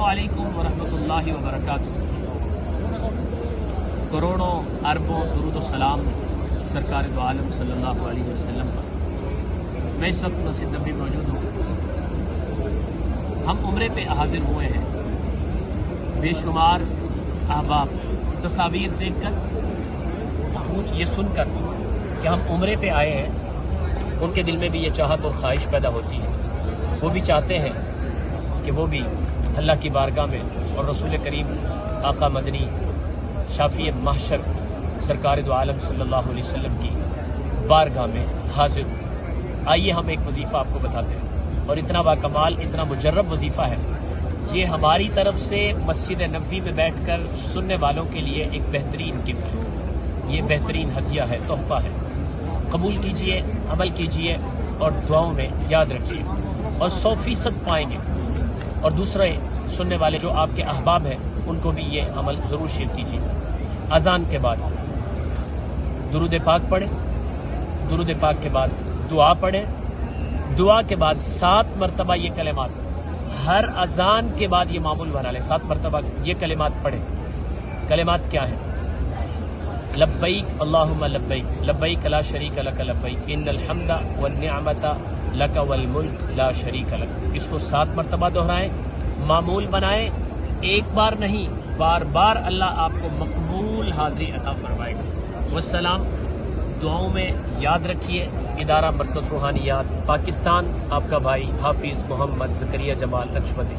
अस्सलामुअलैकुम वरहमतुल्लाहि वबरकातुहू। करोड़ों अरबों दुरूद व सलाम सरकार दो आलम सल्लल्लाहु अलैहि वसल्लम पर। मैं इस वक्त मस्जिद नबी मौजूद हूँ। हम उम्रे पे हाजिर हुए हैं। बेशुमार अहबाब तस्वीर देखकर कुछ ये सुनकर कि हम उम्रे पे आए हैं, उनके दिल में भी ये चाहत और ख्वाहिश पैदा होती है। वो भी चाहते हैं कि वो भी अल्लाह की बारगाह में और रसूल करीम आका मदनी शाफी महशर सरकार दो आलम सल्लल्लाहु अलैहि वसल्लम की बारगाह में हाजिर हो। आइए हम एक वजीफ़ा आपको बताते हैं, और इतना बाकमाल, इतना मुजर्रब वजीफ़ा है। ये हमारी तरफ से मस्जिद नबवी में बैठकर सुनने वालों के लिए एक बेहतरीन गिफ्ट है, ये बेहतरीन हदिया है, तोहफा है। कबूल कीजिए, अमल कीजिए और दुआओं में याद रखिए, और 100% पाएंगे। और दूसरे सुनने वाले जो आपके अहबाब हैं उनको भी ये अमल ज़रूर शेयर कीजिए। अजान के बाद दुरूद पाक पढ़ें, दुरूद पाक के बाद दुआ पढ़ें, दुआ के बाद 7 मरतबा ये कलिमात, हर अजान के बाद ये मामूल बना लें, 7 मरतबा ये कलिमात पढ़ें। कलिमात क्या है? लब्बैक अल्लाहुम्मा लब्बैक, लब्बैक ला शरीक लक लब्बैक, इन्नल हम्दा वन निअमता लक वल मुल्क ला शरीक लक। इसको 7 मरतबा दोहराएं, मामूल बनाएं। एक बार नहीं, बार बार अल्लाह आपको मकबूल हाज़री अता फरमाएगा। वस्सलाम। दुआओं में याद रखिए। इदारा मरकज़ रूहानियात पाकिस्तान, आपका भाई हाफिज़ मोहम्मद ज़करिया जमाल लक्ष्मदी।